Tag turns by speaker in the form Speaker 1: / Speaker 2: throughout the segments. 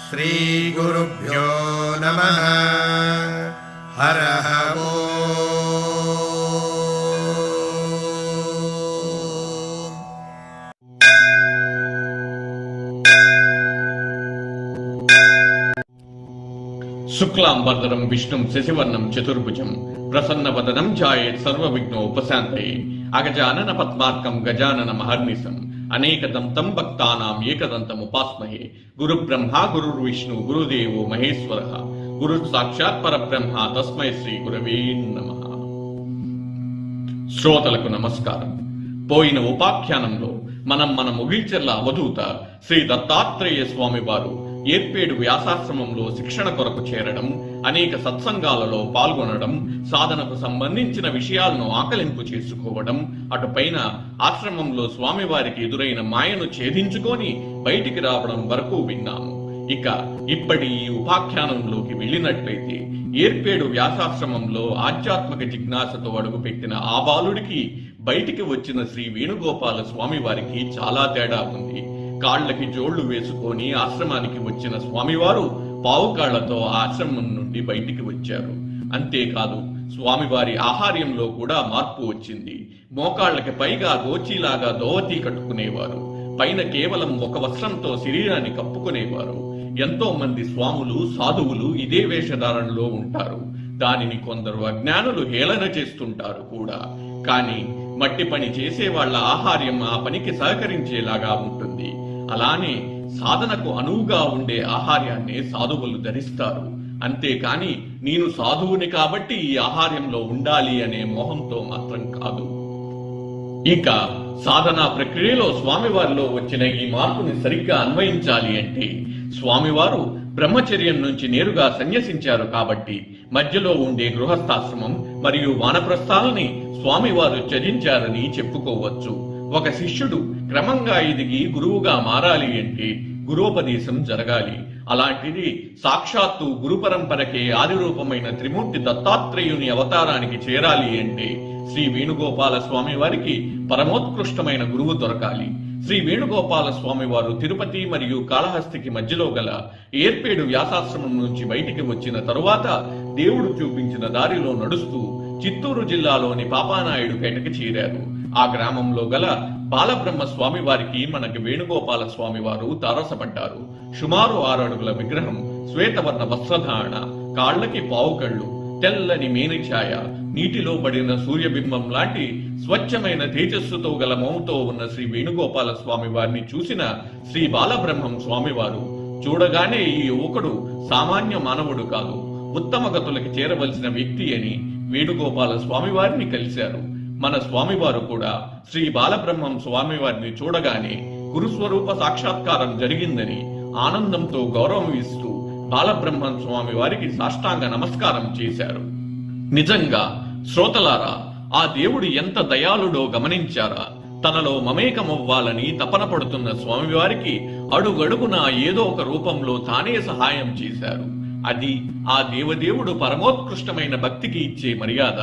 Speaker 1: శ్రీ గురుభ్యో నమః. హరః
Speaker 2: శుక్లాంబరధరం విష్ణుం శశివర్ణం చతుర్భుజం ప్రసన్నవదనం ఛాయేత్ సర్వవిఘ్నోపశాంతయే. అగజానన పద్మార్కం గజానన మహర్నిశం అనేకదం తం భక్తానాం ఏకదంతముపాస్మహే. గురుబ్రహ్మ గురుర్విష్ణు గురుదేవో మహేశ్వరః. గురు సాక్షాత్ పరబ్రహ్మ తస్మై శ్రీ గురవే నమః. శ్రోతలకు నమస్కారం. పోయిన ఉపాఖ్యానంలో మన ముగిల్చెర్ల అవధూత శ్రీ దత్తాత్రేయ స్వామి వారు ఏర్పేడు వ్యాసాశ్రమంలో శిక్షణ కొరకు చేరడం, అనేక సత్సంగాలలో పాల్గొనడం, సాధనకు సంబంధించిన విషయాలను ఆకలింపు చేసుకోవడం, అటుపైన ఆశ్రమంలో స్వామివారికి ఎదురైన మాయను ఛేదించుకొని బయటికి రావడం వరకు విన్నాము. ఇక ఇప్పటి ఈ ఉపాఖ్యానంలోకి వెళ్ళినట్లయితే ఏర్పేడు వ్యాసాశ్రమంలో ఆధ్యాత్మిక జిజ్ఞాసతో అడుగుపెట్టిన ఆ బాలుడికి బయటికి వచ్చిన శ్రీ వేణుగోపాల స్వామి వారికి చాలా తేడా ఉంది. కాళ్లకి జోళ్లు వేసుకొని ఆశ్రమానికి వచ్చిన స్వామివారు పావుకాళ్లతో ఆశ్రమం నుండి బయటికి వచ్చారు. అంతేకాదు, స్వామివారి ఆహార్యంలో కూడా మార్పు వచ్చింది. మోకాళ్లకి పైగా గోచీలాగా దోవతి కట్టుకునేవారు. పైన కేవలం ఒక వస్త్రంతో శరీరాన్ని కప్పుకునేవారు. ఎంతో మంది స్వాములు, సాధువులు ఇదే వేషధారణలో ఉంటారు. దానిని కొందరు అజ్ఞానులు హేళన చేస్తుంటారు కూడా. కానీ మట్టి పని చేసే వాళ్ళ ఆహార్యం ఆ పనికి సహకరించేలాగా ఉంటుంది. అలానే సాధనకు అనువుగా ఉండే ఆహార్యాన్ని సాధువులు ధరిస్తారు. అంతేకాని నేను సాధువుని కాబట్టి ఈ ఆహార్యంలో ఉండాలి అనే మోహంతో మాత్రం కాదు. ఇక సాధనా ప్రక్రియలో స్వామివారిలో వచ్చిన ఈ మార్పుని సరిగ్గా అన్వయించాలి అంటే స్వామివారు బ్రహ్మచర్యం నుంచి నేరుగా సన్యసించారు కాబట్టి మధ్యలో ఉండే గృహస్థాశ్రమం మరియు వానప్రస్థాలని స్వామివారు త్యజించారని చెప్పుకోవచ్చు. ఒక శిష్యుడు క్రమంగా ఎదిగి గురువుగా మారాలి అంటే గురోపదేశం జరగాలి. అలాంటిది సాక్షాత్తు గురు పరంపరకే ఆదిరూపమైన త్రిమూర్తి దత్తాత్రేయుని అవతారానికి చేరాలి అంటే శ్రీ వేణుగోపాల స్వామి వారికి పరమోత్కృష్టమైన గురువు దొరకాలి. శ్రీ వేణుగోపాల స్వామి వారు తిరుపతి మరియు కాళహస్తికి మధ్యలో గల ఏర్పేడు వ్యాసాశ్రమం నుంచి బయటికి వచ్చిన తరువాత దేవుడు చూపించిన దారిలో నడుస్తూ చిత్తూరు జిల్లాలోని పాపానాయుడు పేటకి చేరారు. ఆ గ్రామంలో గల బాలబ్రహ్మ స్వామి వారికి మనకి వేణుగోపాల స్వామి వారు తారసపడ్డారు. సుమారు 6 అడుగుల విగ్రహం, శ్వేతవర్ణ వస్త్రధారణ, కాళ్లకి పావుకళ్ళు, తెల్లని మేనిఛాయ, నీటిలో పడిన సూర్యబింబం లాంటి స్వచ్ఛమైన తేజస్సుతో గల మౌతో ఉన్న శ్రీ వేణుగోపాల స్వామి వారిని చూసిన శ్రీ బాలబ్రహ్మం స్వామివారు చూడగానే ఈ యువకుడు సామాన్య మానవుడు కాదు, ఉత్తమ గతులకి చేరవలసిన వ్యక్తి అని వేణుగోపాల స్వామి వారిని కలిశారు. మన స్వామివారు కూడా శ్రీ బాలబ్రహ్మం స్వామివారిని చూడగానే గురుస్వరూప సాక్షాత్కారం జరిగిందని ఆనందంతో గౌరవం ఇస్తూ బాలబ్రహ్మం స్వామి వారికి సాష్టాంగ నమస్కారం చేశారు. నిజంగా శ్రోతలారా, ఆ దేవుడు ఎంత దయాళుడో గమనించారా? తనలో మమేకమవ్వాలని తపన పడుతున్న స్వామివారికి అడుగడుగున ఏదో ఒక రూపంలో తానే సహాయం చేశారు. అది ఆ దేవదేవుడు పరమోత్కృష్టమైన భక్తికి ఇచ్చే మర్యాద.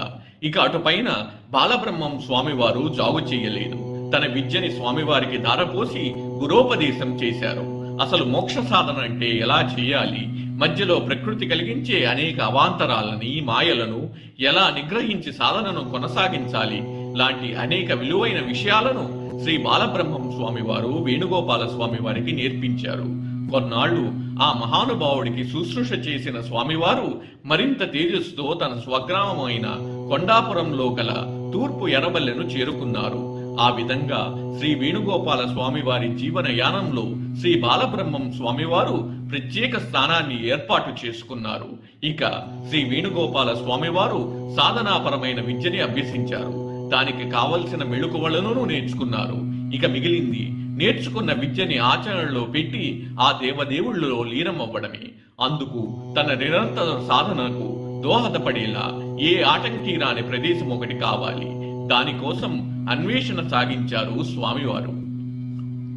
Speaker 2: ఇక అటుపైన బాలబ్రహ్మం స్వామివారు జాగు చేయలేదు. తన విద్యని స్వామివారికి ధారపోసి గురోపదేశం చేశారు. అసలు మోక్ష సాధన అంటే ఎలా చేయాలి, మధ్యలో ప్రకృతి కలిగించే అనేక అవాంతరాలని, మాయలను ఎలా నిగ్రహించి సాధనను కొనసాగించాలి లాంటి అనేక విలువైన విషయాలను శ్రీ బాలబ్రహ్మం స్వామివారు వేణుగోపాల స్వామి వారికి నేర్పించారు. కొన్నాళ్లు ఆ మహానుభావుడికి శుశ్రూష చేసిన స్వామివారు మరింత తేజస్సుతో తన స్వగ్రామమైన కొండాపురంలో గల తూర్పు ఎర్రబల్లెను చేరుకున్నారు. ఆ విధంగా శ్రీ వేణుగోపాల స్వామివారి జీవన యానంలో శ్రీ బాలబ్రహ్మం స్వామివారు ప్రత్యేక స్థానాన్ని ఏర్పాటు చేసుకున్నారు. ఇక శ్రీ వేణుగోపాల స్వామివారు సాధనాపరమైన విద్యని అభ్యసించారు. దానికి కావలసిన మెళుకువలను నేర్చుకున్నారు. ఇక మిగిలింది నేర్చుకున్న విద్యని ఆచరణలో పెట్టి ఆ దేవదేవుళ్ళలో లీనమవ్వడమే. అందుకు తన నిరంతర సాధనకు దోహదపడేలా ఏ ఆటంకీ రాని ప్రదేశం ఒకటి కావాలి. దానికోసం అన్వేషణ సాగించారు స్వామివారు.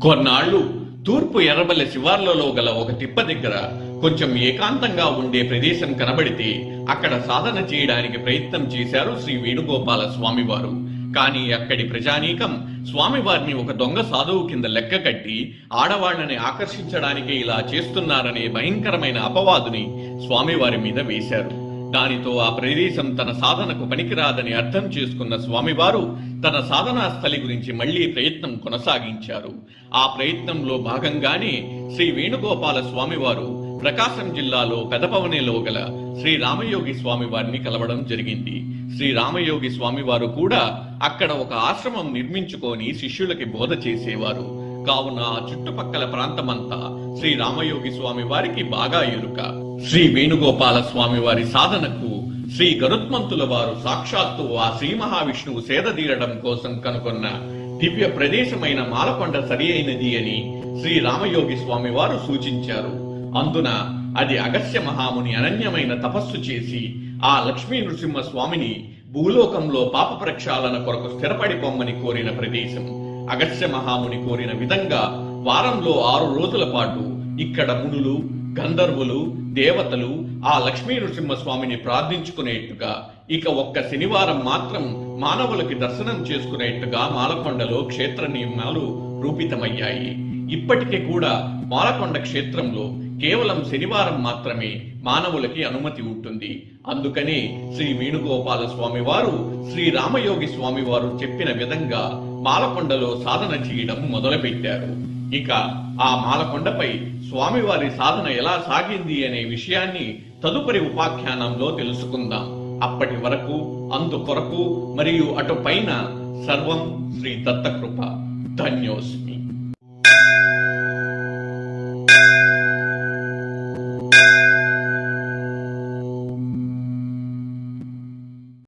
Speaker 2: కొన్నాళ్లు తూర్పు ఎర్రబల్లె శివార్లలో గల ఒక తిప్ప దగ్గర కొంచెం ఏకాంతంగా ఉండే ప్రదేశం కనబడితే అక్కడ సాధన చేయడానికి ప్రయత్నం చేశారు శ్రీ వేణుగోపాల స్వామివారు. కానీ అక్కడి ప్రజానీకం స్వామివారిని ఒక దొంగ సాధువు కింద లెక్క కట్టి ఆడవాళ్లని ఆకర్షించడానికి ఇలా చేస్తున్నారనే భయంకరమైన అపవాదుని స్వామివారి మీద వేశారు. దానితో ఆ ప్రదేశం తన సాధనకు పనికిరాదని అర్థం చేసుకున్న స్వామివారు తన సాధనా స్థలి గురించి మళ్లీ ప్రయత్నం కొనసాగించారు. ఆ ప్రయత్నంలో భాగంగానే శ్రీ వేణుగోపాల స్వామివారు ప్రకాశం జిల్లాలో పెదపవనేలో గల శ్రీ రామయోగి స్వామివారిని కలవడం జరిగింది. శ్రీ రామయోగి స్వామివారు కూడా అక్కడ ఒక ఆశ్రమం నిర్మించుకొని శిష్యులకి బోధ చేసేవారు. కావున ఆ చుట్టుపక్కల ప్రాంతమంతా శ్రీ రామయోగి స్వామి వారికి బాగా ఎరుక. శ్రీ వేణుగోపాల స్వామి వారి సాధనకు శ్రీ గరుత్మంతుల వారు సాక్షాత్తు ఆ శ్రీ మహావిష్ణువు సేదదీరడం కోసం కనుగొన్న దివ్య ప్రదేశమైన మాలకొండ సరి అయినది అని శ్రీ రామయోగి స్వామి వారు సూచించారు. అందున అది అగస్త్య మహాముని అనన్యమైన తపస్సు చేసి ఆ లక్ష్మీ నృసింహ స్వామిని భూలోకంలో పాప ప్రక్షాళన కొరకు స్థిరపడి పొమ్మని కోరిన ప్రదేశం. అగస్త్య మహాముని కోరిన విధంగా వారంలో 6 రోజుల పాటు ఇక్కడ మునులు, గంధర్వులు, దేవతలు ఆ లక్ష్మీ నృసింహ స్వామిని ప్రార్థించుకునేట్టుగా, ఇక ఒక్క శనివారం మాత్రం మానవులకి దర్శనం చేసుకునేట్టుగా మాలకొండలో క్షేత్ర నియమాలు రూపితమయ్యాయి. ఇప్పటికే కూడా మాలకొండ క్షేత్రంలో కేవలం శనివారం మాత్రమే మానవులకి అనుమతి ఉంటుంది. అందుకనే శ్రీ వేణుగోపాల స్వామి వారు శ్రీ రామయోగి స్వామి వారు చెప్పిన విధంగా మాలకొండలో సాధన చేయడం మొదలుపెట్టారు. ఇక ఆ మాలకొండపై స్వామివారి సాధన ఎలా సాగింది అనే విషయాన్ని తదుపరి ఉపాఖ్యానంలో తెలుసుకుందాం. అప్పటి వరకు అందుకొరకు మరియు అటు పైన సర్వం శ్రీ దత్తకృప. ధన్యోస్మి.